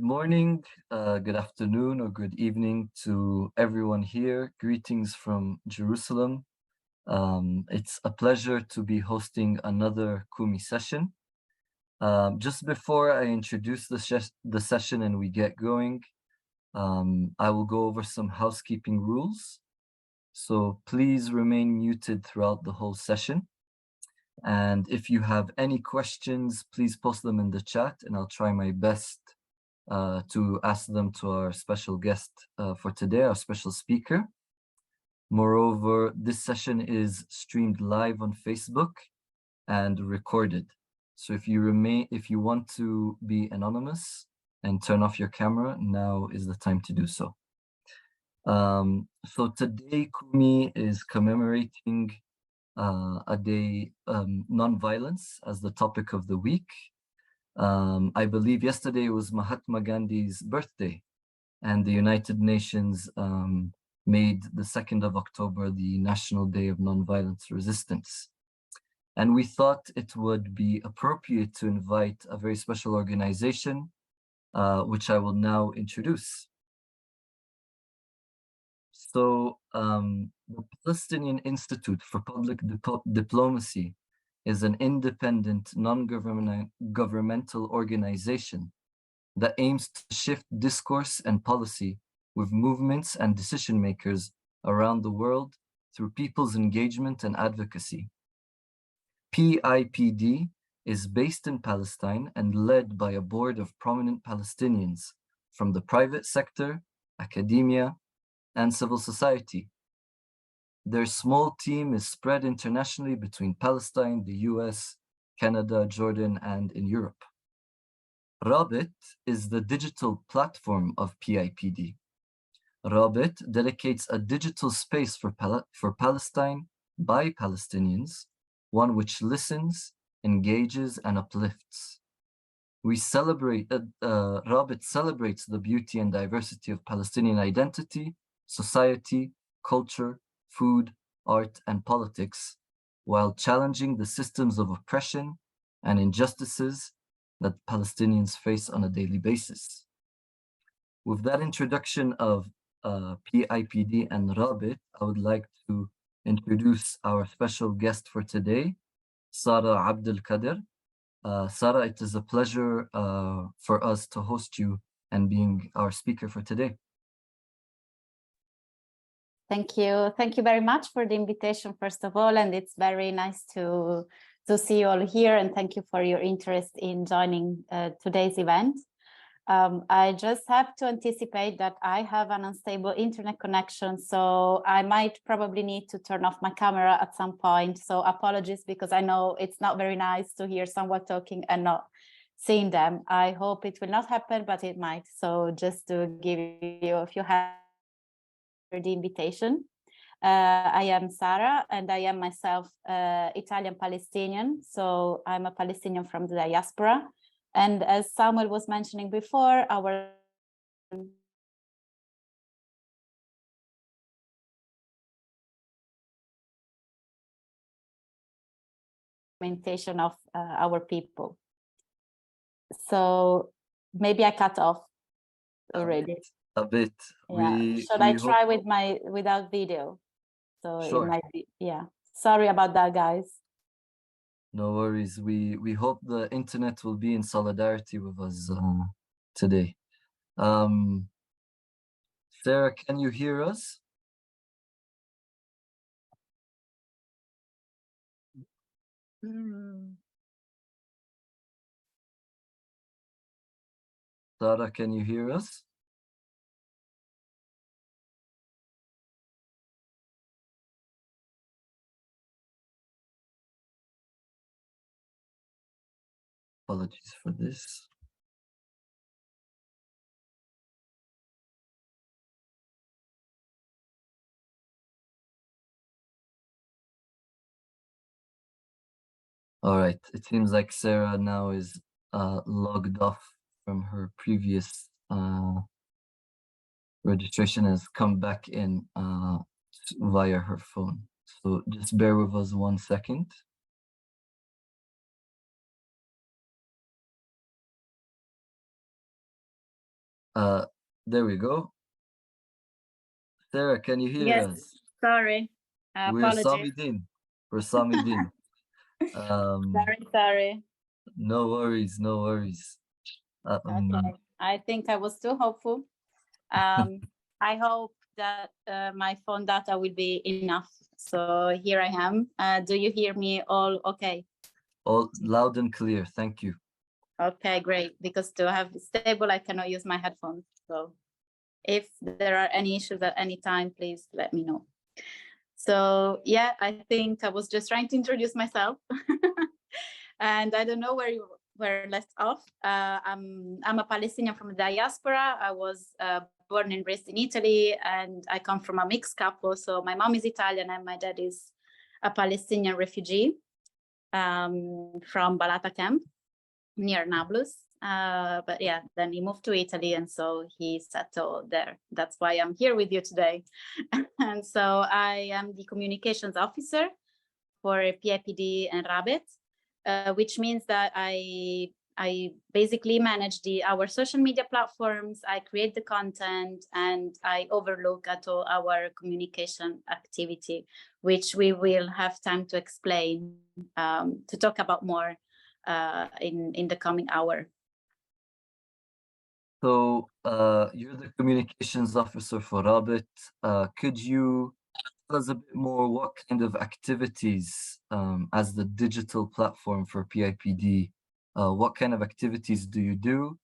Good morning, good afternoon, or good evening to everyone here. Greetings from Jerusalem. It's a pleasure to be hosting another Kumi session. Just before I introduce the session and we get going, I will go over some housekeeping rules. So please remain muted throughout the whole session. And if you have any questions, please post them in the chat and I'll try my best to ask them to our special guest for today, our special speaker. Moreover, this session is streamed live on Facebook and recorded. So if you want to be anonymous and turn off your camera, now is the time to do so. So today, Kumi is commemorating a day, nonviolence, as the topic of the week. I believe yesterday was Mahatma Gandhi's birthday, and the United Nations made the 2nd of October the National Day of Nonviolence Resistance. And we thought it would be appropriate to invite a very special organization, which I will now introduce. So the Palestinian Institute for Public Diplomacy is an independent, non-governmental organization that aims to shift discourse and policy with movements and decision makers around the world through people's engagement and advocacy. PIPD is based in Palestine and led by a board of prominent Palestinians from the private sector, academia, and civil society. Their small team is spread internationally between Palestine, the US, Canada, Jordan, and in Europe. Rabit is the digital platform of PIPD. Rabit dedicates a digital space for Palestine by Palestinians, one which listens, engages, and uplifts. Rabit celebrates the beauty and diversity of Palestinian identity, society, culture, food, art, and politics, while challenging the systems of oppression and injustices that Palestinians face on a daily basis. With that introduction of PIPD and Rabit, I would like to introduce our special guest for today, Sara Abdel Kader. Sara, it is a pleasure for us to host you and being our speaker for today. Thank you. Thank you very much for the invitation, first of all, and it's very nice to see you all here, and thank you for your interest in joining today's event. I just have to anticipate that I have an unstable internet connection, so I might probably need to turn off my camera at some point. So apologies, because I know it's not very nice to hear someone talking and not seeing them. I hope it will not happen, but it might. So just to give you a few hands for the invitation. I am Sara, and I am myself Italian Palestinian. So I'm a Palestinian from the diaspora. And as Samuel was mentioning before, our implementation of our people. So maybe I cut off already. A bit. Yeah. Should I try with without video? So sure. It might be, yeah. Sorry about that, guys. No worries. We hope the internet will be in solidarity with us today. Sarah, can you hear us? Sarah, can you hear us? Apologies for this. All right, it seems like Sarah now is logged off from her previous registration, has come back in via her phone. So just bear with us 1 second. Uh, there we go. Sarah, can you hear Yes, us? sorry. We're Apologies. Samidin. We're Samidin. Um, Sorry. no worries, no worries. Okay. I think I was too hopeful. I hope that my phone data will be enough. So here I am. Do you hear me all okay? All loud and clear. Thank you. Okay, great. Because to have stable, I cannot use my headphones. So if there are any issues at any time, please let me know. So yeah, I think I was just trying to introduce myself. And I don't know where you were left off. I'm a Palestinian from the diaspora. I was born and raised in Italy, and I come from a mixed couple. So my mom is Italian and my dad is a Palestinian refugee from Balata camp near Nablus. But yeah, then he moved to Italy, and so he settled there. That's why I'm here with you today. And so I am the communications officer for PIPD and Rabbit, which means that I basically manage our social media platforms, I create the content, and I overlook at all our communication activity, which we will have time to explain, to talk about more in the coming hour. So, you're the communications officer for Rabbit. Could you tell us a bit more what kind of activities, as the digital platform for PIPD, what kind of activities do you do,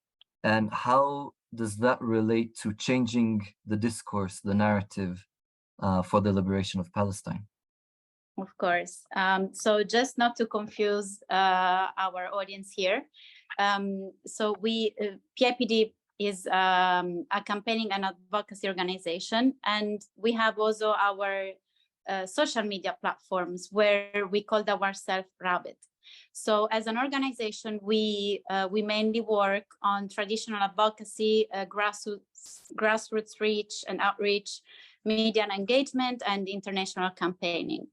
and how does that relate to changing the discourse, the narrative, for the liberation of Palestine? Of course. So just not to confuse our audience here. So PIPD is a campaigning and advocacy organization, and we have also our social media platforms where we called ourselves Rabbit. So as an organization, we mainly work on traditional advocacy, grassroots reach and outreach, media and engagement, and international campaigning.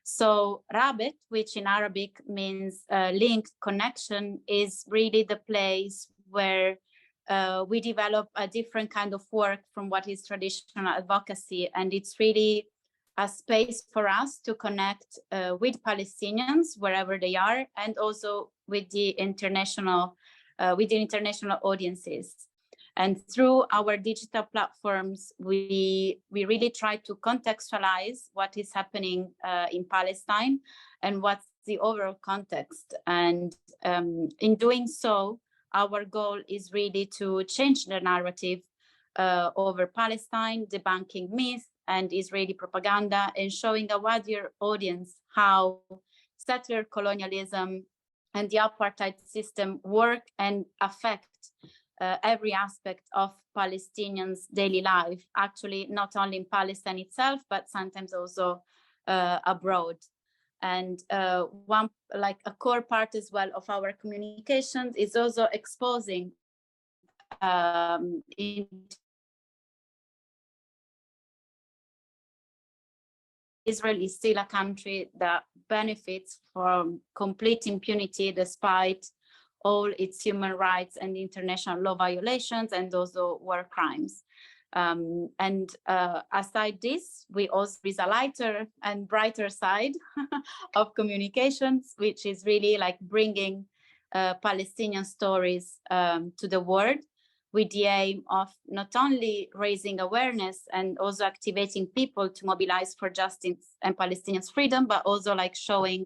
So Rabbit, which in Arabic means link, connection, is really the place where we develop a different kind of work from what is traditional advocacy. And it's really a space for us to connect with Palestinians wherever they are, and also with the international audiences. And through our digital platforms, we really try to contextualize what is happening in Palestine and what's the overall context. And in doing so, our goal is really to change the narrative over Palestine, debunking myths and Israeli propaganda, and showing a wider audience how settler colonialism and the apartheid system work and affect every aspect of Palestinians' daily life, actually not only in Palestine itself, but sometimes also abroad. And a core part as well of our communications is also exposing Israel is still a country that benefits from complete impunity despite all its human rights and international law violations and also war crimes. Aside this, we also is a lighter and brighter side of communications, which is really like bringing Palestinian stories to the world, with the aim of not only raising awareness and also activating people to mobilize for justice and Palestinians' freedom, but also like showing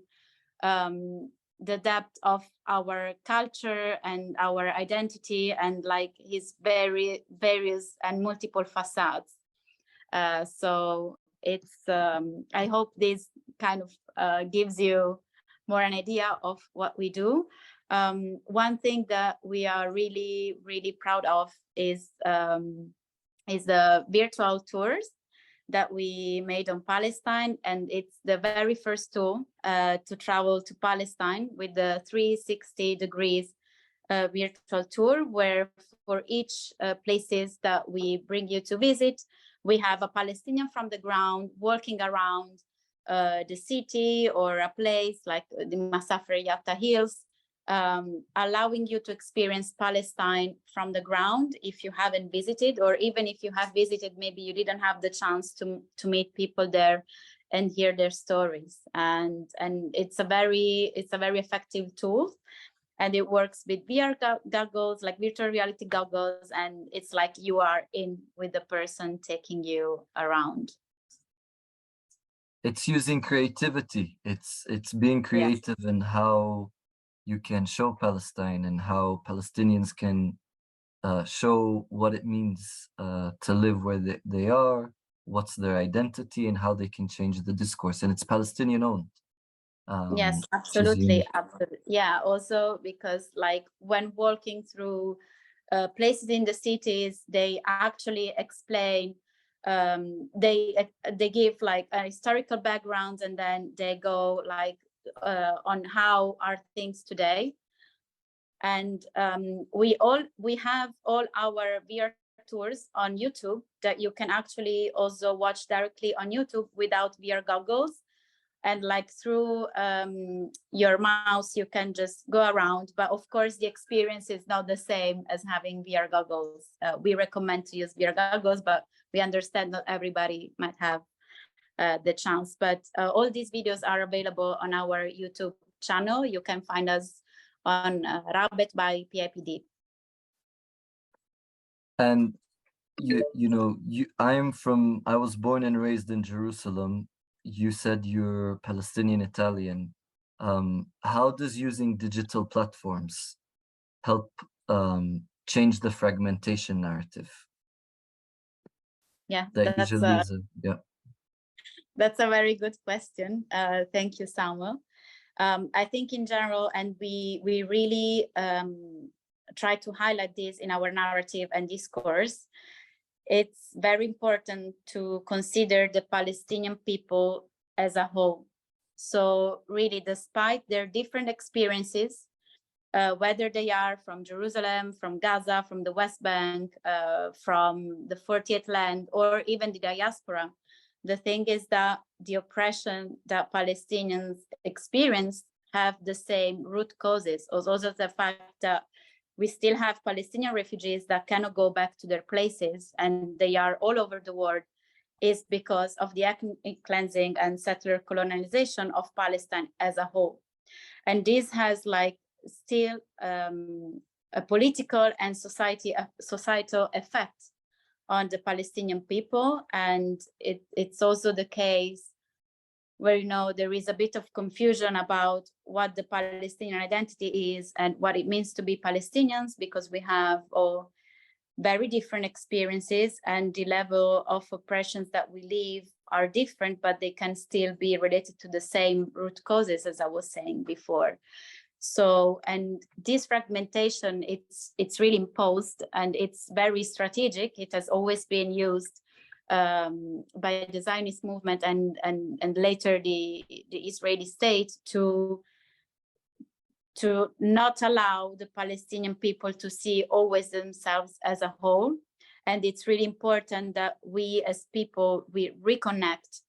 the depth of our culture and our identity and like his very various and multiple facades. So it's, I hope this kind of gives you more an idea of what we do. One thing that we are really, really proud of is the virtual tours that we made on Palestine. And it's the very first tool to travel to Palestine with the 360 degrees virtual tour, where for each places that we bring you to visit, we have a Palestinian from the ground walking around the city or a place like the Masafer Yatta Hills, allowing you to experience Palestine from the ground if you haven't visited, or even if you have visited, maybe you didn't have the chance to meet people there and hear their stories. And it's a very effective tool, and it works with VR goggles, like virtual reality goggles, and it's like you are in with the person taking you around. It's using creativity. It's being creative in how you can show Palestine and how Palestinians can show what it means to live where they are, what's their identity, and how they can change the discourse. And it's Palestinian owned. Yes, Which is absolutely, unique. absolutely. Yeah, also because like when walking through places in the cities, they actually explain, they give like a historical background, and then they go like on how are things today. And we have all our VR tours on YouTube that you can actually also watch directly on YouTube without VR goggles. And like through your mouse, you can just go around. But of course, the experience is not the same as having VR goggles. We recommend to use VR goggles, but we understand not everybody might have the chance. But all these videos are available on our YouTube channel. You can find us on Rabbit by PIPD. And I was born and raised in Jerusalem. You said you're Palestinian Italian. How does using digital platforms help change the fragmentation narrative? Yeah, That usually is that's a very good question. Thank you, Samuel. I think in general, and we really try to highlight this in our narrative and discourse, it's very important to consider the Palestinian people as a whole. So really, despite their different experiences, whether they are from Jerusalem, from Gaza, from the West Bank, from the 40th land, or even the diaspora, the thing is that the oppression that Palestinians experience have the same root causes. Also the fact that we still have Palestinian refugees that cannot go back to their places, and they are all over the world, is because of the ethnic cleansing and settler colonization of Palestine as a whole. And this has like still a political and societal effect on the Palestinian people. And it's also the case where, you know, there is a bit of confusion about what the Palestinian identity is and what it means to be Palestinians, because we have all very different experiences, and the level of oppressions that we live are different, but they can still be related to the same root causes, as I was saying before. So, and this fragmentation, it's really imposed, and it's very strategic. It has always been used by the Zionist movement and later the Israeli state to not allow the Palestinian people to see always themselves as a whole. And it's really important that we as people, we reconnect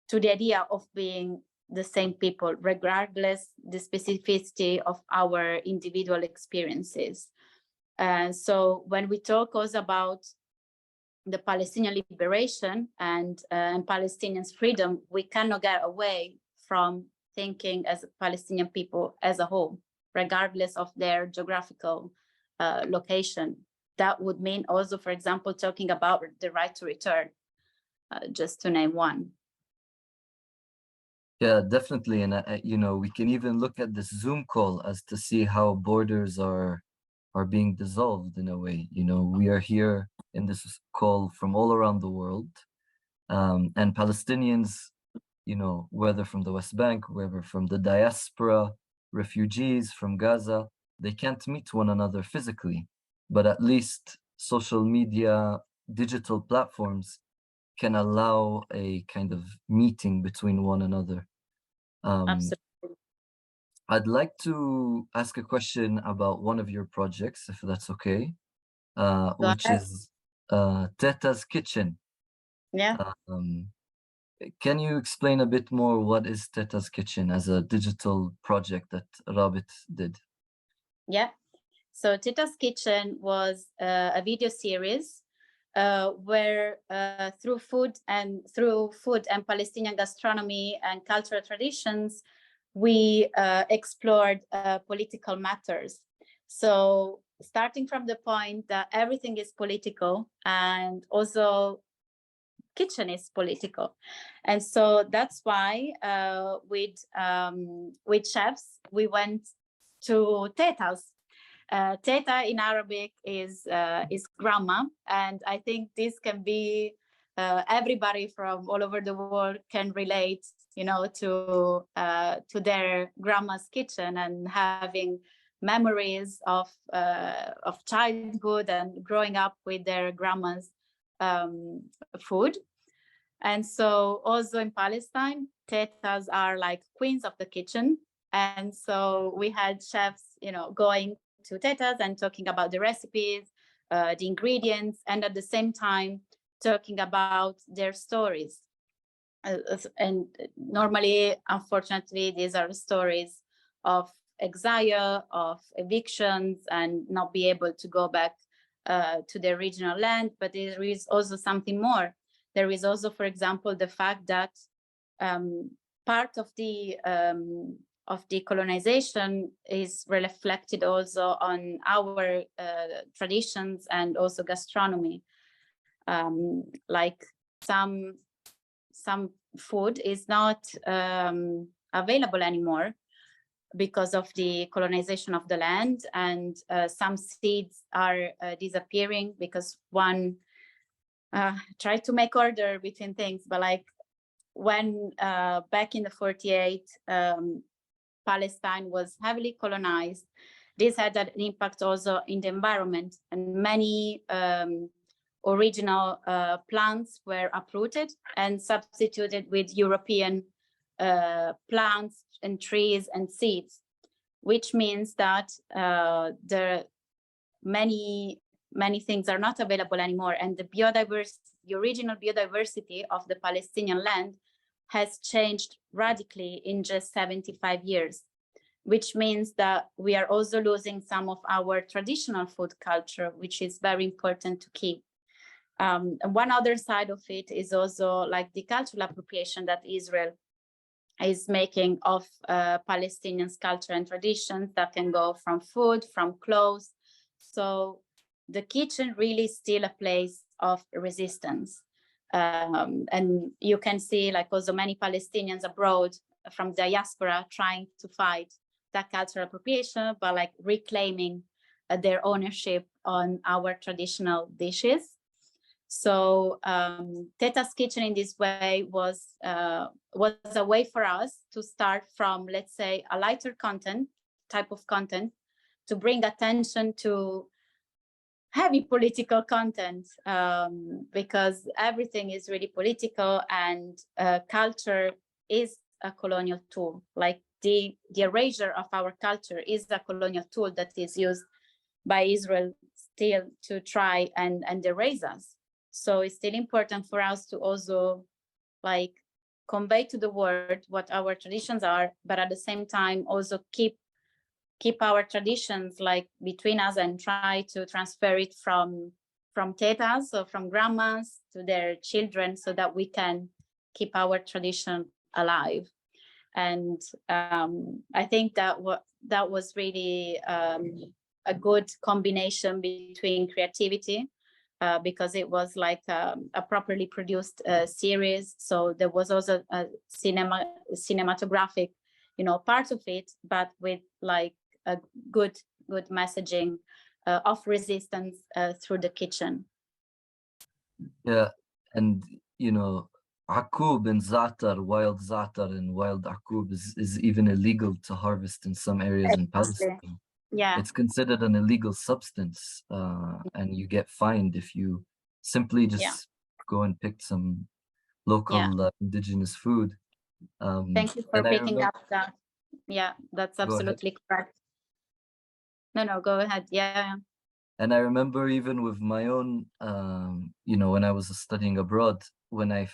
to the idea of being the same people, regardless the specificity of our individual experiences. So when we talk also about the Palestinian liberation and Palestinians' freedom, we cannot get away from thinking as Palestinian people as a whole, regardless of their geographical location. That would mean also, for example, talking about the right to return, just to name one. Yeah, definitely. And we can even look at this Zoom call as to see how borders are being dissolved in a way. We are here in this call from all around the world, and Palestinians, whether from the West Bank, whether from the diaspora, refugees from Gaza, they can't meet one another physically, but at least social media, digital platforms can allow a kind of meeting between one another. Absolutely. I'd like to ask a question about one of your projects, if that's okay, which is Teta's Kitchen. Yeah. Can you explain a bit more what is Teta's Kitchen as a digital project that Rabbit did? Yeah. So Tita's Kitchen was a video series where through food and Palestinian gastronomy and cultural traditions, we explored political matters. So starting from the point that everything is political, and also kitchen is political, and so that's why with chefs we went to tetas. Teta in Arabic is grandma, and I think this can be everybody from all over the world can relate, you know, to their grandma's kitchen and having memories of childhood and growing up with their grandma's food. And so also in Palestine, tetas are like queens of the kitchen. And so we had chefs, you know, going to tetas and talking about the recipes, the ingredients, and at the same time talking about their stories. And normally, unfortunately, these are stories of exile, of evictions, and not be able to go back to their original land. But there is also something more. There is also, for example, the fact that part of the colonization is reflected also on our traditions and also gastronomy. Like some food is not available anymore because of the colonization of the land, and some seeds are disappearing because one tried to make order between things. But like when back in the 48, Palestine was heavily colonized, this had an impact also in the environment, and many original plants were uprooted and substituted with European plants and trees and seeds, which means that the many things are not available anymore, and the original biodiversity of the Palestinian land has changed radically in just 75 years, which means that we are also losing some of our traditional food culture, which is very important to keep. And one other side of it is also like the cultural appropriation that Israel is making of Palestinians' culture and traditions that can go from food, from clothes. So the kitchen really is still a place of resistance. And you can see like also many Palestinians abroad from diaspora trying to fight that cultural appropriation, but like reclaiming their ownership on our traditional dishes. So Teta's Kitchen in this way was a way for us to start from, let's say, a lighter type of content, to bring attention to heavy political content, because everything is really political, and culture is a colonial tool. Like the erasure of our culture is a colonial tool that is used by Israel still to try and erase us. So it's still important for us to also like convey to the world what our traditions are, but at the same time also keep our traditions like between us and try to transfer it from tetas, so from grandmas, to their children, so that we can keep our tradition alive. And I think that was really a good combination between creativity, because it was like a properly produced series. So there was also a cinematographic, you know, part of it, but with like a good messaging of resistance through the kitchen. Yeah, and you know, akub and za'atar, wild za'atar and wild akub is even illegal to harvest in some areas in Palestine. Yeah. It's considered an illegal substance, and you get fined if you simply just go and pick some local indigenous food. Thank you for And I picking remember, up that. Yeah, that's go ahead. absolutely correct. No, go ahead. Yeah. And I remember even with my own, you know, when I was studying abroad, when I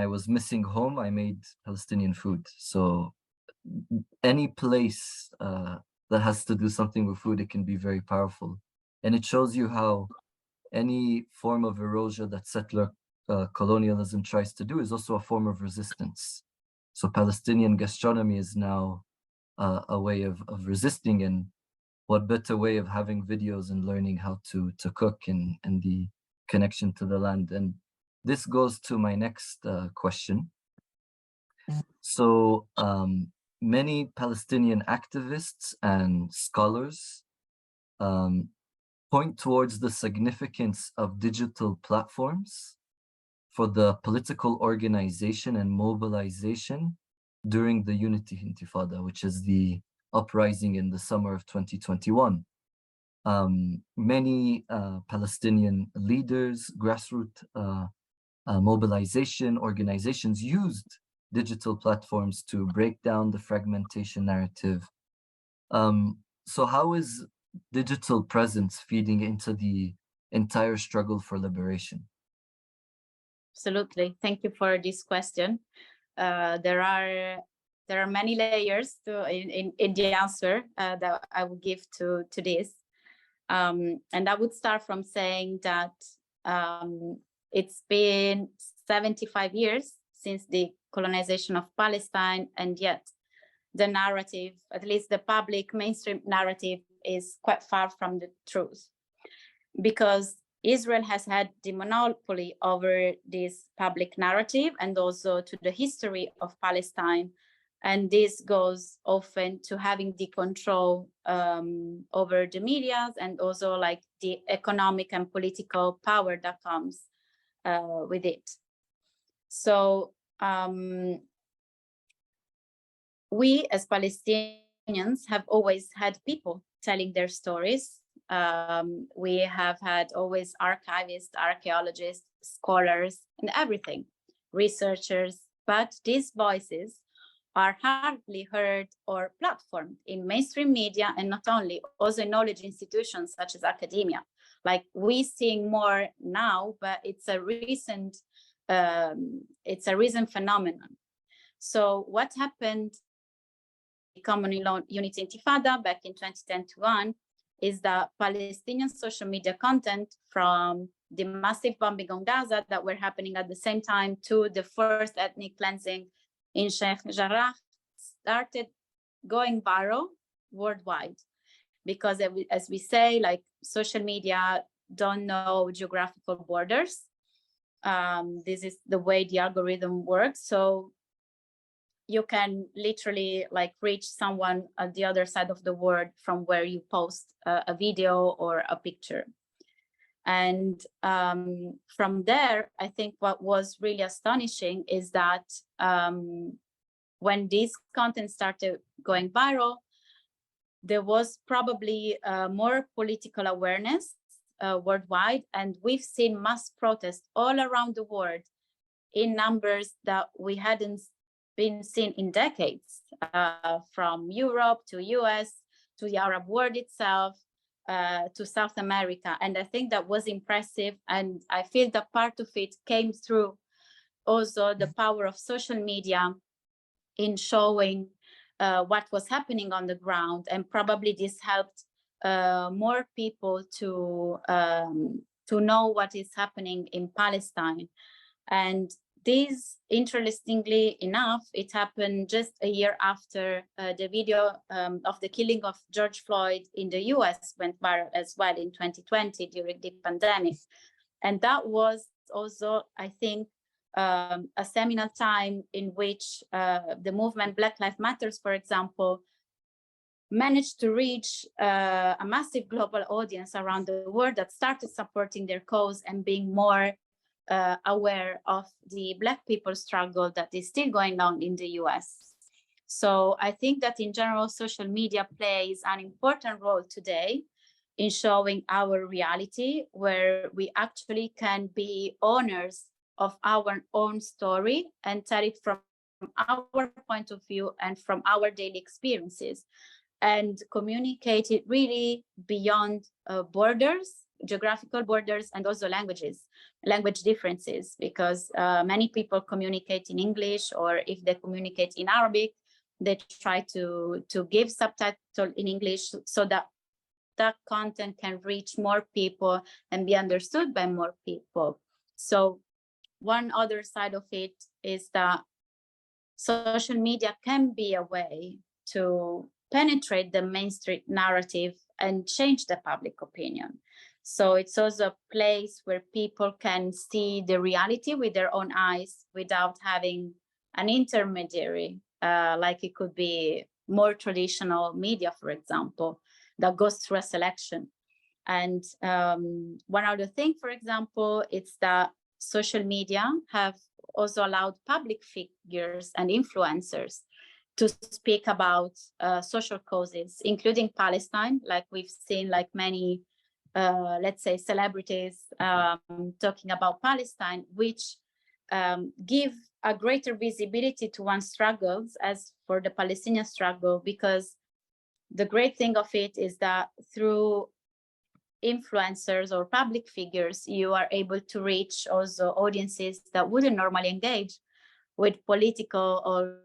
was missing home, I made Palestinian food. So any place that has to do something with food, it can be very powerful. And it shows you how any form of erosion that settler colonialism tries to do is also a form of resistance. So Palestinian gastronomy is now a way of resisting, and what better way of having videos and learning how to cook and the connection to the land. And this goes to my next question. So many Palestinian activists and scholars point towards the significance of digital platforms for the political organization and mobilization during the Unity Intifada, which is the uprising in the summer of 2021. Many Palestinian leaders, grassroots mobilization organizations used digital platforms to break down the fragmentation narrative. So how is digital presence feeding into the entire struggle for liberation? Absolutely. Thank you for this question. There are many layers in the answer that I will give to this. And I would start from saying that it's been 75 years since the colonization of Palestine, and yet the narrative, at least the public mainstream narrative, is quite far from the truth, because Israel has had the monopoly over this public narrative and also to the history of Palestine. And this goes often to having the control over the media and also like the economic and political power that comes with it. So we as Palestinians have always had people telling their stories. We have had always archivists, archaeologists, scholars, and everything, researchers, but these voices are hardly heard or platformed in mainstream media, and not only, also in knowledge institutions such as academia. Like we seeing more now, but it's a recent phenomenon. So what happened in Common Unity Intifada back in 2010-1 is that Palestinian social media content, from the massive bombing on Gaza that were happening at the same time to the first ethnic cleansing in Sheikh Jarrah, started going viral worldwide. Because as we say, like social media don't know geographical borders. This is the way the algorithm works. So you can literally like reach someone at the other side of the world from where you post a video or a picture. And from there, I think what was really astonishing is that when this content started going viral, there was probably more political awareness worldwide. And we've seen mass protests all around the world in numbers that we hadn't been seen in decades, from Europe to US, to the Arab world itself, to South America. And I think that was impressive. And I feel that part of it came through also the power of social media in showing what was happening on the ground. And probably this helped more people to know what is happening in Palestine. And this, interestingly enough, it happened just a year after the video of the killing of George Floyd in the US went viral as well in 2020 during the pandemic. And that was also, I think, a seminal time in which the movement Black Lives Matters, for example, managed to reach a massive global audience around the world that started supporting their cause and being more aware of the Black people struggle that is still going on in the US. So I think that in general, social media plays an important role today in showing our reality, where we actually can be owners of our own story and tell it from our point of view and from our daily experiences, and communicate it really beyond borders, geographical borders, and also language differences, because many people communicate in English, or if they communicate in Arabic, they try to give subtitle in English so that that content can reach more people and be understood by more people. So one other side of it is that social media can be a way to penetrate the mainstream narrative and change the public opinion. So it's also a place where people can see the reality with their own eyes without having an intermediary, like it could be more traditional media, for example, that goes through a selection. And one other thing, for example, it's that social media have also allowed public figures and influencers to speak about social causes, including Palestine, like we've seen, like many, let's say, celebrities talking about Palestine, which give a greater visibility to one's struggles as for the Palestinian struggle, because the great thing of it is that through influencers or public figures, you are able to reach also audiences that wouldn't normally engage with political or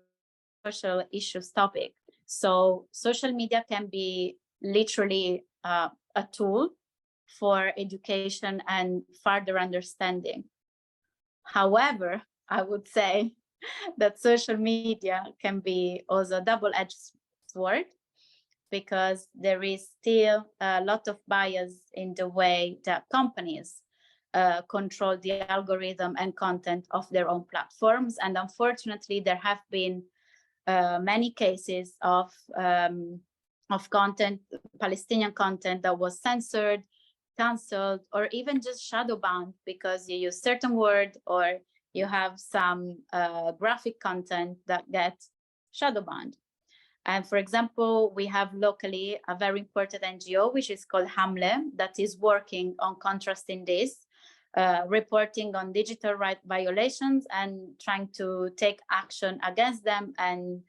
social issues topic. So social media can be literally a tool for education and further understanding. However, I would say that social media can be also a double-edged sword, because there is still a lot of bias in the way that companies control the algorithm and content of their own platforms. And unfortunately, there have been many cases of content, Palestinian content, that was censored, cancelled, or even just shadow banned because you use certain word or you have some graphic content that gets shadow banned. And for example, we have locally a very important NGO, which is called Hamle, that is working on contrasting this, reporting on digital right violations and trying to take action against them and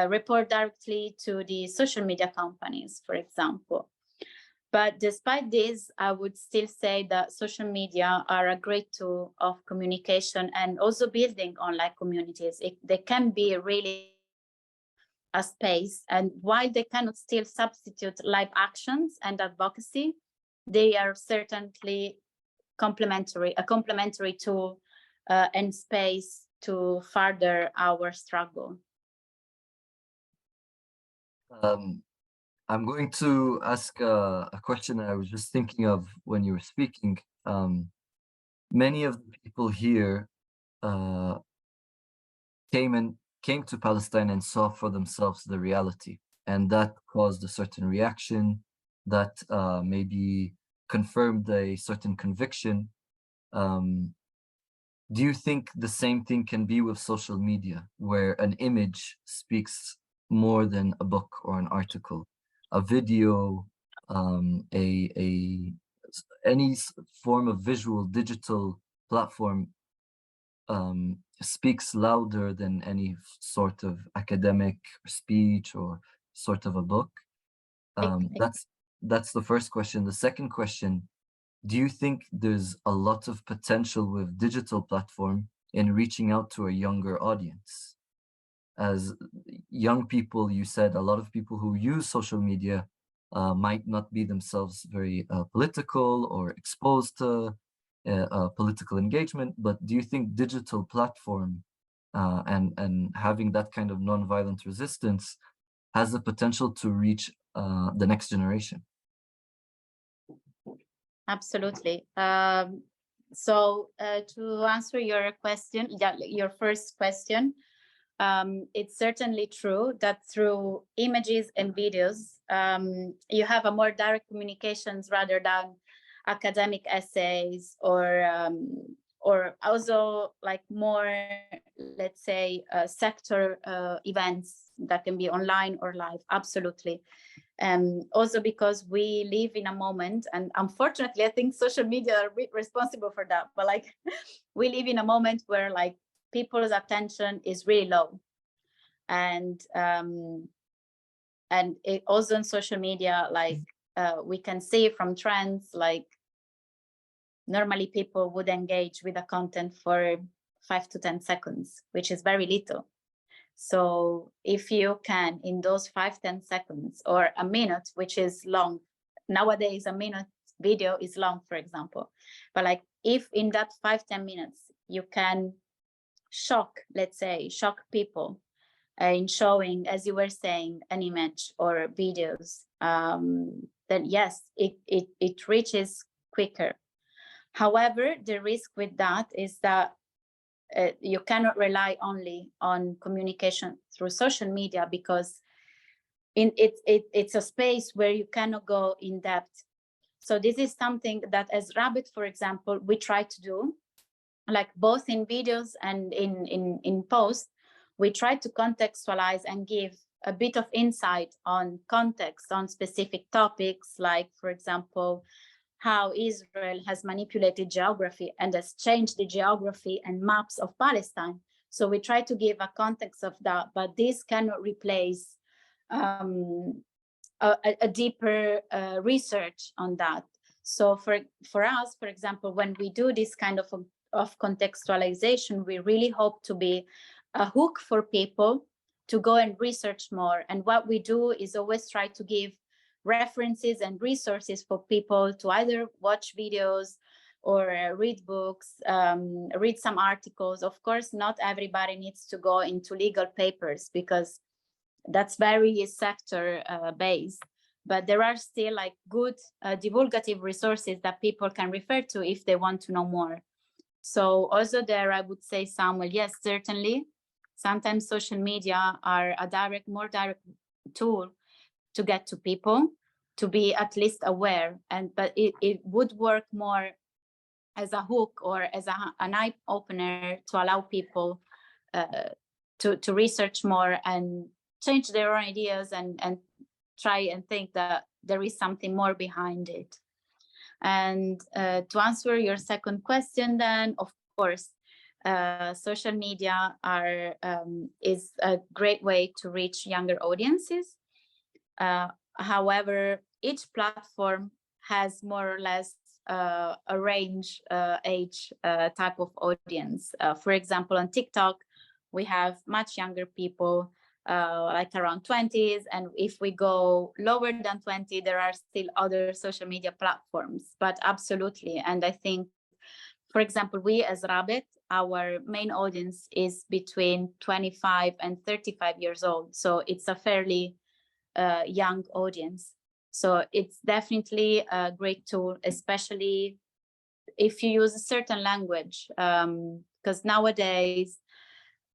report directly to the social media companies, for example. But despite this, I would still say that social media are a great tool of communication and also building online communities. They can be really a space, and while they cannot still substitute live actions and advocacy, they are certainly a complementary tool and space to further our struggle. I'm going to ask a question that I was just thinking of when you were speaking. Many of the people here came to Palestine and saw for themselves the reality, and that caused a certain reaction that maybe confirmed a certain conviction. Do you think the same thing can be with social media, where an image speaks more than a book or an article, a video, any form of visual digital platform speaks louder than any sort of academic speech or sort of a book? That's the first question. The second question, do you think there's a lot of potential with digital platform in reaching out to a younger audience? As young people, you said a lot of people who use social media might not be themselves very political or exposed to political engagement, but do you think digital platform and having that kind of nonviolent resistance has the potential to reach the next generation? Absolutely. So to answer your question, your first question, it's certainly true that through images and videos, you have a more direct communications rather than academic essays or also like more, let's say, sector events that can be online or live. Absolutely. Also because we live in a moment, and unfortunately, I think social media are responsible for that, but like we live in a moment where like people's attention is really low. And it also on social media, like we can see from trends, like normally people would engage with the content for 5 to 10 seconds, which is very little. So if you can, in those 5-10 seconds or a minute, which is long, nowadays a minute video is long, for example, but like if in that 5-10 minutes you can shock, let's say, shock people in showing, as you were saying, an image or videos, then yes, it reaches quicker. However, the risk with that is that you cannot rely only on communication through social media, because it's a space where you cannot go in depth. So this is something that as Rabbit, for example, we try to do, like both in videos and in posts, we try to contextualize and give a bit of insight on context on specific topics, like, for example, how Israel has manipulated geography and has changed the geography and maps of Palestine. So we try to give a context of that, but this cannot replace a deeper research on that. So for us, for example, when we do this kind of contextualization, we really hope to be a hook for people to go and research more. And what we do is always try to give references and resources for people to either watch videos or read books, read some articles. Of course, not everybody needs to go into legal papers, because that's very sector based, but there are still like good divulgative resources that people can refer to if they want to know more. So also there, I would say, Samuel, yes, certainly. Sometimes social media are a more direct tool to get to people, to be at least aware, but it would work more as a hook or as an eye opener to allow people to research more and change their own ideas and try and think that there is something more behind it. And to answer your second question, then, of course, social media is a great way to reach younger audiences. However, each platform has more or less a range age type of audience. For example, on TikTok, we have much younger people, like around 20s. And if we go lower than 20, there are still other social media platforms, but absolutely. And I think, for example, we as Rabbit, our main audience is between 25 and 35 years old. So it's a fairly young audience. So it's definitely a great tool, especially if you use a certain language, because nowadays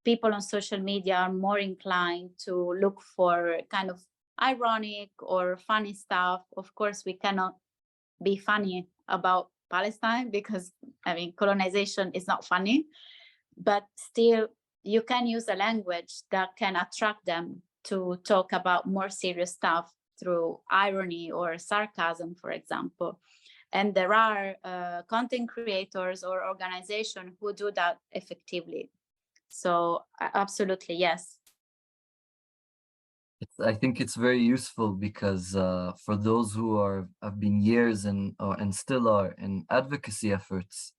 people on social media are more inclined to look for kind of ironic or funny stuff. Of course, we cannot be funny about Palestine because, I mean, colonization is not funny, but still you can use a language that can attract them to talk about more serious stuff through irony or sarcasm, for example. And there are content creators or organizations who do that effectively. So absolutely, yes. I think it's very useful because for those who have been years and still are in advocacy efforts,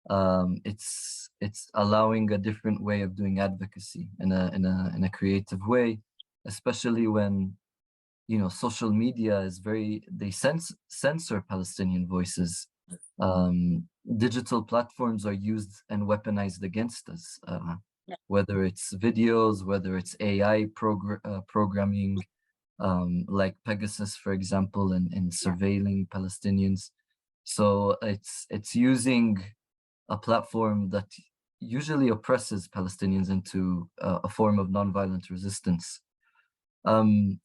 it's allowing a different way of doing advocacy in a creative way, especially when, you know, social media is they censor Palestinian voices. Digital platforms are used and weaponized against us, whether it's videos, whether it's AI programming, like Pegasus, for example, in surveilling Palestinians. So it's using a platform that usually oppresses Palestinians into a form of nonviolent resistance. And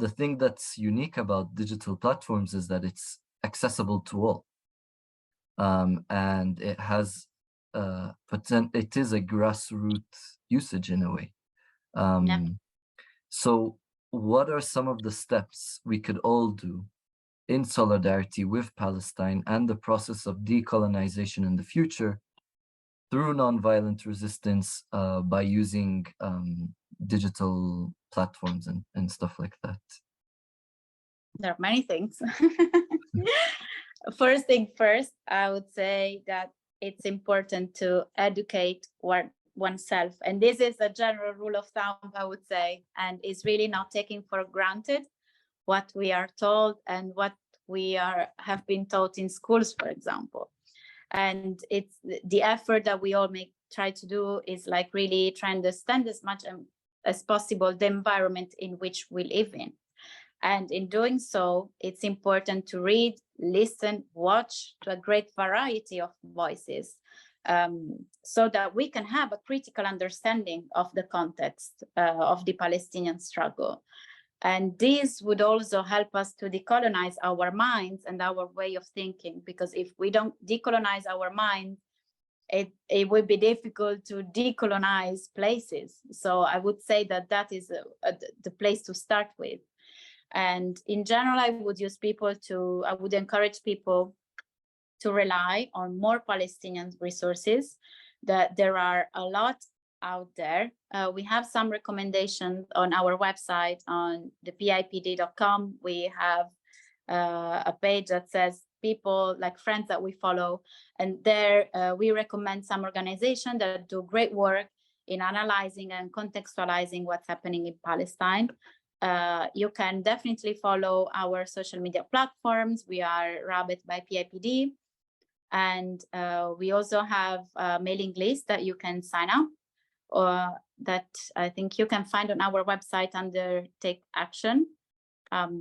the thing that's unique about digital platforms is that it's accessible to all. And it has it is a grassroots usage in a way. So what are some of the steps we could all do in solidarity with Palestine and the process of decolonization in the future through nonviolent resistance by using digital platforms and stuff like that? There are many things. First thing first, I would say that it's important to educate oneself. And this is a general rule of thumb, I would say, and is really not taking for granted what we are told and what we have been taught in schools, for example. And it's the effort that we all try to do is like really try to understand as much as possible the environment in which we live in. And in doing so, it's important to read, listen, watch to a great variety of voices, so that we can have a critical understanding of the context of the Palestinian struggle. And this would also help us to decolonize our minds and our way of thinking, because if we don't decolonize our minds, it would be difficult to decolonize places. So I would say that is the place to start with. And in general, I would encourage people to rely on more Palestinian resources, that there are a lot out there. We have some recommendations on our website on the PIPD.com. We have a page that says people, like friends that we follow, and there we recommend some organizations that do great work in analyzing and contextualizing what's happening in Palestine. You can definitely follow our social media platforms. We are Rabbit by PIPD. And we also have a mailing list that you can sign up, or that I think you can find on our website under Take Action.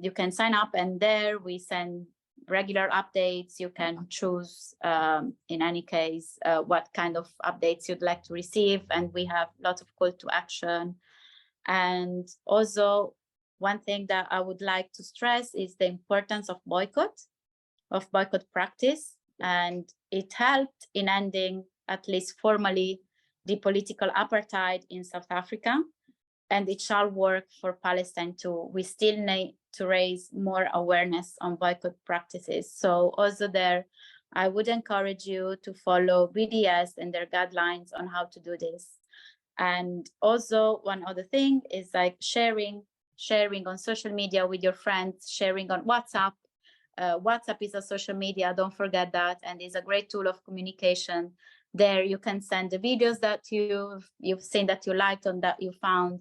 You can sign up, and there we send regular updates. You can choose, in any case, what kind of updates you'd like to receive. And we have lots of call to action. And also, one thing that I would like to stress is the importance of boycott practice. And it helped in ending, at least formally, the political apartheid in South Africa. And it shall work for Palestine too. We still need to raise more awareness on boycott practices. So also there, I would encourage you to follow BDS and their guidelines on how to do this. And also one other thing is like sharing on social media with your friends, sharing on WhatsApp. WhatsApp is a social media, don't forget that, and is a great tool of communication. There you can send the videos that you've seen that you liked and that you found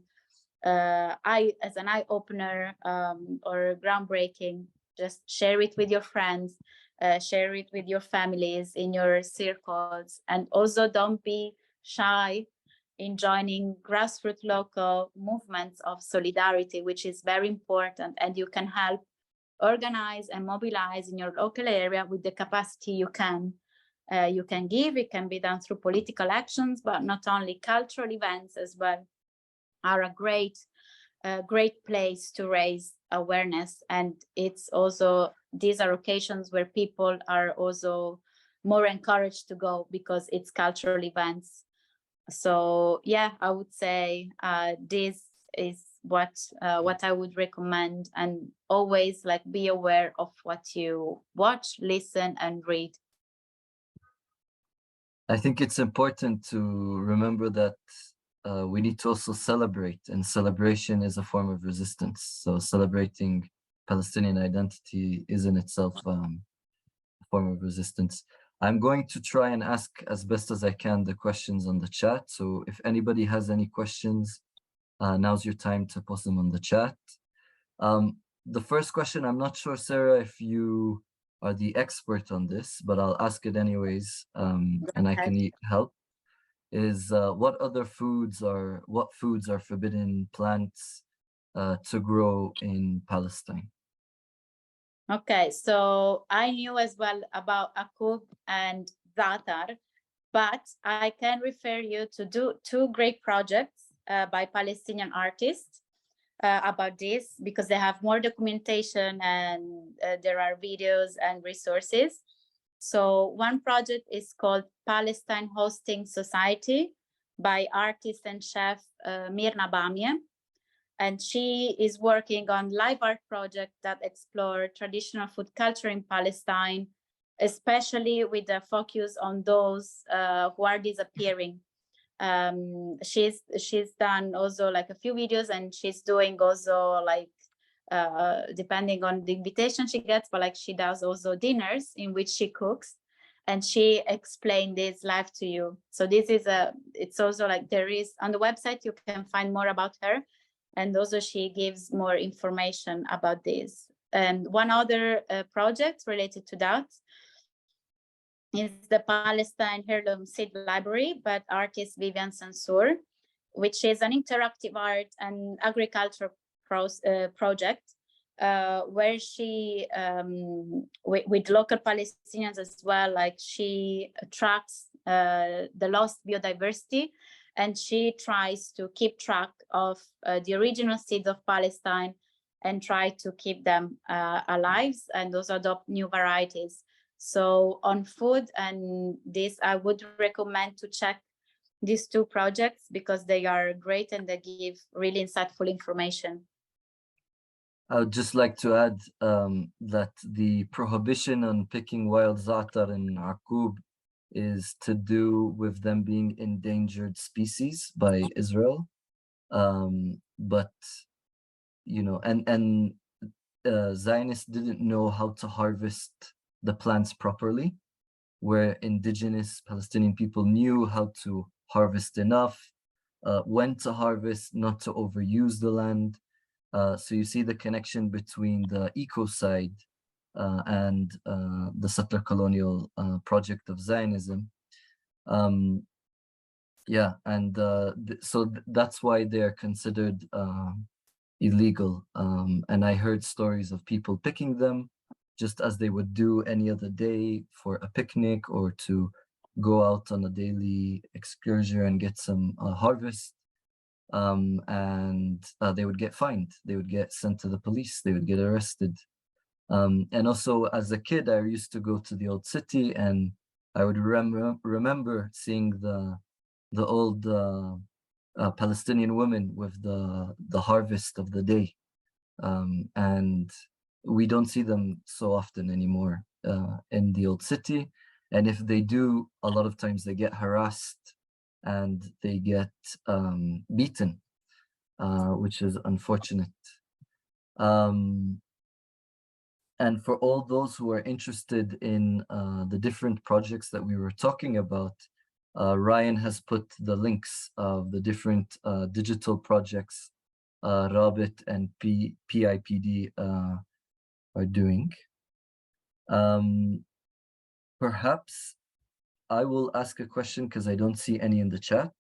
as an eye-opener or groundbreaking. Just share it with your friends, share it with your families in your circles, and also don't be shy in joining grassroots local movements of solidarity, which is very important, and you can help organize and mobilize in your local area with the capacity you can give. It can be done through political actions, but not only cultural events as well are a great place to raise awareness. And it's also, these are occasions where people are also more encouraged to go because it's cultural events. So yeah, I would say this is what I would recommend, and always like be aware of what you watch, listen, and read. I think it's important to remember that we need to also celebrate, and celebration is a form of resistance. So celebrating Palestinian identity is in itself a form of resistance. I'm going to try and ask as best as I can the questions on the chat. So if anybody has any questions, now's your time to post them on the chat. The first question, I'm not sure, Sarah, if you are the expert on this, but I'll ask it anyways, and I can help, is what foods are forbidden plants to grow in Palestine? Okay, so I knew as well about akub and za'atar, but I can refer you to two great projects by Palestinian artists about this, because they have more documentation and there are videos and resources. So one project is called Palestine Hosting Society by artist and chef Mirna Bamie. And she is working on live art projects that explore traditional food culture in Palestine, especially with a focus on those who are disappearing. She's done also like a few videos, and she's doing also like, depending on the invitation she gets, but like she does also dinners in which she cooks. and she explained this live to you. So this is it's also like there is on the website, you can find more about her. And also she gives more information about this. And one other project related to that is the Palestine Heirloom Seed Library by artist Vivian Sansour, which is an interactive art and agriculture project where she, with local Palestinians as well, like she tracks the lost biodiversity, and she tries to keep track of the original seeds of Palestine and try to keep them alive and also adopt new varieties. So on food and this, I would recommend to check these two projects because they are great and they give really insightful information. I would just like to add that the prohibition on picking wild za'atar and akub is to do with them being endangered species by Israel. But, you know, and Zionists didn't know how to harvest the plants properly, where indigenous Palestinian people knew how to harvest enough, when to harvest, not to overuse the land. So you see the connection between the ecocide and the settler colonial project of Zionism. Yeah, and so that's why they're considered illegal. And I heard stories of people picking them just as they would do any other day for a picnic or to go out on a daily excursion and get some harvest. And they would get fined, they would get sent to the police, they would get arrested. And also as a kid, I used to go to the old city and I would remember seeing the old Palestinian women with the harvest of the day. And we don't see them so often anymore in the old city. And if they do, a lot of times they get harassed and they get beaten, which is unfortunate. And for all those who are interested in the different projects that we were talking about, Ryan has put the links of the different digital projects Rabit and PIPD are doing. Perhaps I will ask a question because I don't see any in the chat.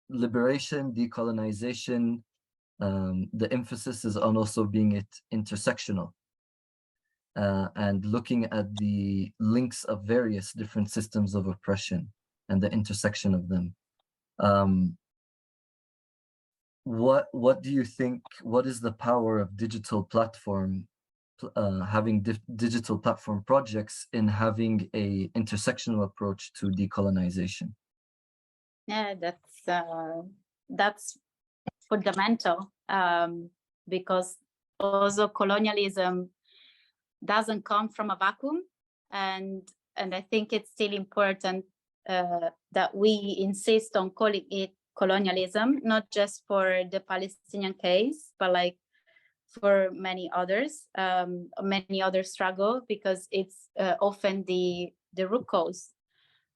Liberation, decolonization, the emphasis is on also being intersectional and looking at the links of various different systems of oppression and the intersection of them. What do you think, what is the power of digital platform, having digital platform projects in having a intersectional approach to decolonization? Yeah, that's fundamental because also colonialism doesn't come from a vacuum, and I think it's still important that we insist on calling it colonialism, not just for the Palestinian case, but like for many others, many other struggle, because it's often the root cause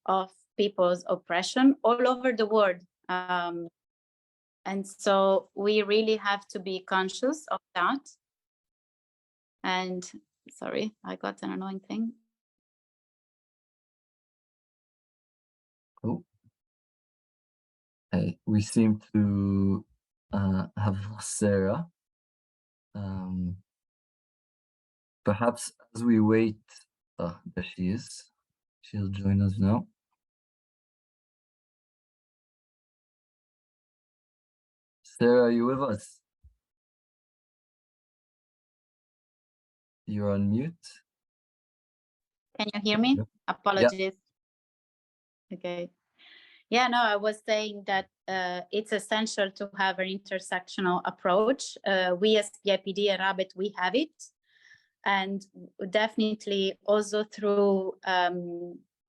of people's oppression all over the world. And so we really have to be conscious of that. And sorry, I got an annoying thing. Oh, we seem to have lost Sarah. Perhaps as we wait, there she is. She'll join us now. Sarah, are you with us? You're on mute. Can you hear me? Yep. Apologies. Yep. Okay. Yeah, no, I was saying that it's essential to have an intersectional approach. We as PIPD and Rabit, we have it. And definitely also through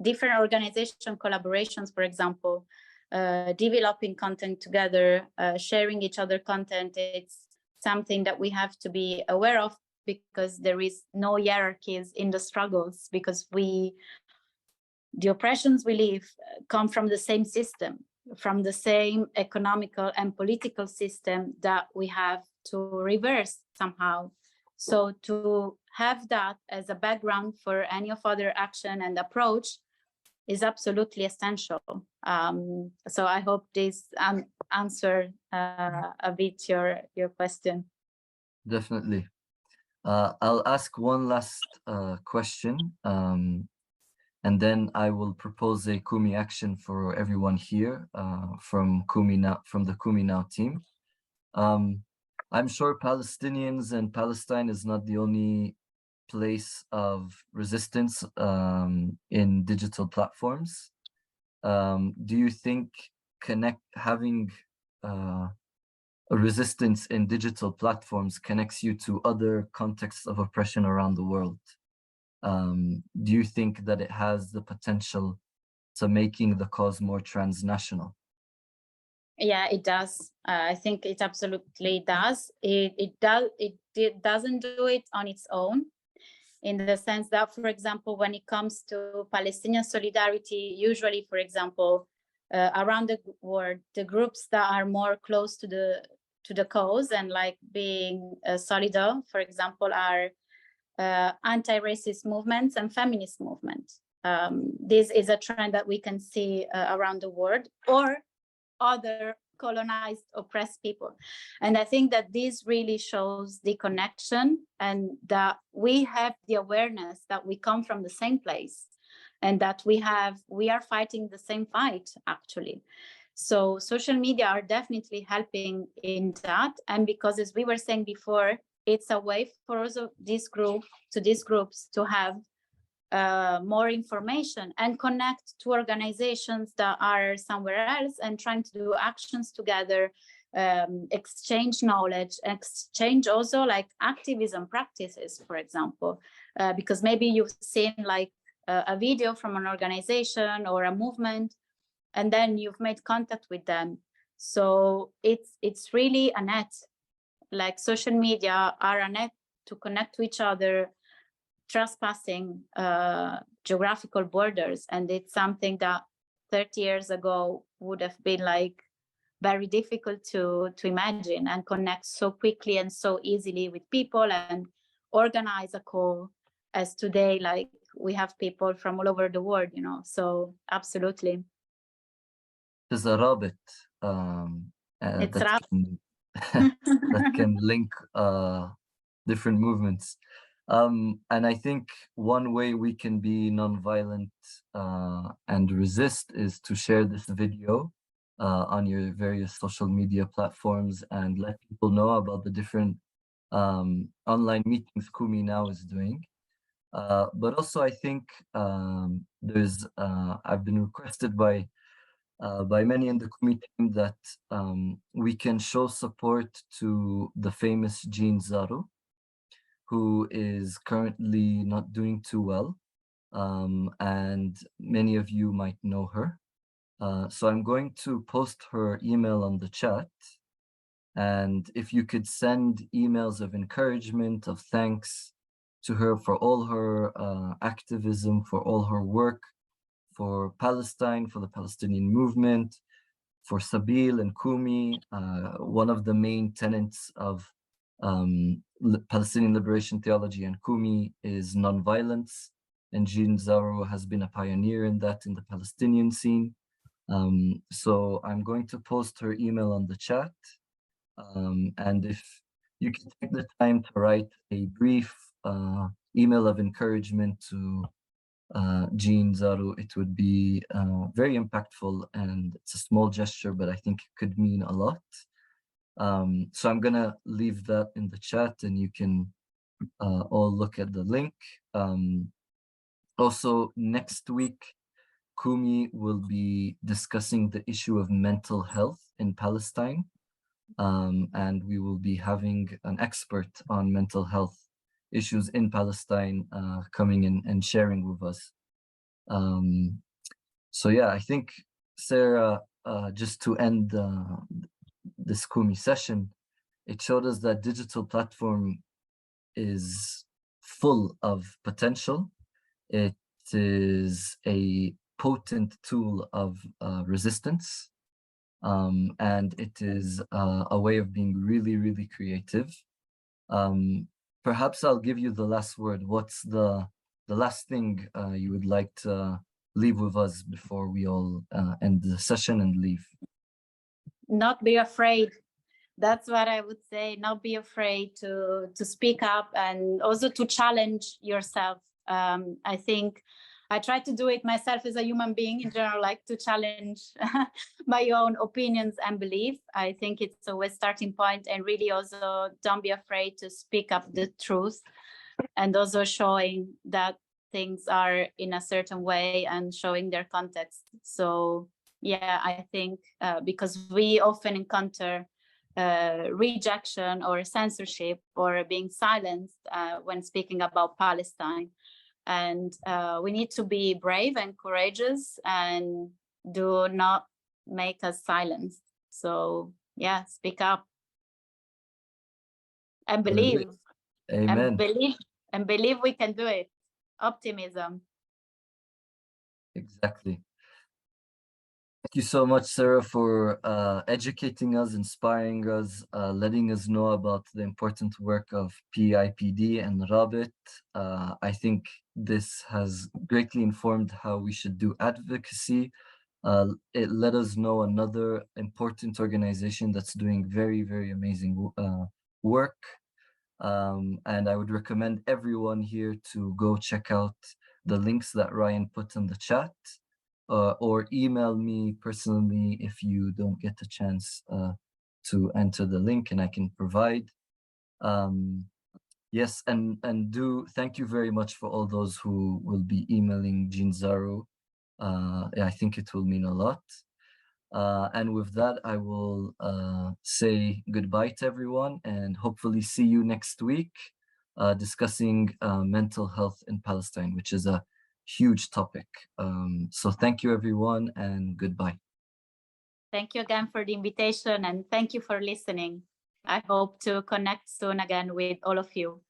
different organization collaborations, for example, developing content together, sharing each other content. It's something that we have to be aware of, because there is no hierarchies in the struggles, because the oppressions we live come from the same system, from the same economical and political system that we have to reverse somehow. So to have that as a background for any of other action and approach is absolutely essential. So I hope this answer a bit your question. Definitely. I'll ask one last question, and then I will propose a Kumi action for everyone here from the Kumi Now team. I'm sure Palestinians and Palestine is not the only place of resistance in digital platforms. Do you think having a resistance in digital platforms connects you to other contexts of oppression around the world? Do you think that it has the potential to making the cause more transnational? Yeah, it does. I think it absolutely does. It doesn't do it on its own, in the sense that, for example, when it comes to Palestinian solidarity, usually, for example, around the world, the groups that are more close to the cause and like being solidar, for example, are anti-racist movements and feminist movements. This is a trend that we can see around the world, or other colonized, oppressed people. And I think that this really shows the connection, and that we have the awareness that we come from the same place, and that we are fighting the same fight, actually. So social media are definitely helping in that. And because, as we were saying before, it's a way for also these groups to have more information and connect to organizations that are somewhere else and trying to do actions together, exchange knowledge, exchange also like activism practices, for example, because maybe you've seen like a video from an organization or a movement, and then you've made contact with them. So it's really a net, like social media are a net to connect to each other, trespassing geographical borders. And it's something that 30 years ago would have been like very difficult to imagine, and connect so quickly and so easily with people and organize a call as today. Like we have people from all over the world, you know, so absolutely. There's a rabbit It's that can link different movements. And I think one way we can be nonviolent and resist is to share this video on your various social media platforms and let people know about the different online meetings Kumi Now is doing. But also I think I've been requested by many in the Kumi team that we can show support to the famous Jean Zaru, who is currently not doing too well, and many of you might know her. So I'm going to post her email on the chat, and if you could send emails of encouragement, of thanks to her for all her activism, for all her work, for Palestine, for the Palestinian movement, for Sabil and Kumi. One of the main tenets of Palestinian liberation theology and Kumi is nonviolence, and Jean Zaru has been a pioneer in that in the Palestinian scene. So I'm going to post her email on the chat, and if you can take the time to write a brief email of encouragement to Jean Zaru, it would be very impactful, and it's a small gesture, but I think it could mean a lot. So I'm gonna leave that in the chat, and you can all look at the link. Also, next week, Kumi will be discussing the issue of mental health in Palestine, and we will be having an expert on mental health issues in Palestine coming in and sharing with us. So yeah, I think, Sarah, just to end this Kumi session, it showed us that digital platform is full of potential. It is a potent tool of resistance, and it is a way of being really, really creative. Perhaps I'll give you the last word. What's the last thing you would like to leave with us before we all end the session and leave? Not be afraid. That's what I would say. Not be afraid to speak up and also to challenge yourself. I think I try to do it myself as a human being in general, like to challenge my own opinions and belief. I think it's always starting point, and really also don't be afraid to speak up the truth, and also showing that things are in a certain way and showing their context. So yeah, I think because we often encounter rejection or censorship or being silenced when speaking about Palestine. And we need to be brave and courageous and do not make us silenced. So yeah, speak up and believe. Amen. And believe we can do it. Optimism. Exactly. Thank you so much, Sarah, for educating us, inspiring us, letting us know about the important work of PIPD and Rabit. I think this has greatly informed how we should do advocacy. It let us know another important organization that's doing very, very amazing work. And I would recommend everyone here to go check out the links that Ryan put in the chat, or email me personally if you don't get a chance to enter the link, and I can provide. Yes, and thank you very much for all those who will be emailing Jean Zaro. I think it will mean a lot. And with that, I will say goodbye to everyone and hopefully see you next week discussing mental health in Palestine, which is a huge topic. So thank you, everyone, and goodbye. Thank you again for the invitation, and thank you for listening. I hope to connect soon again with all of you.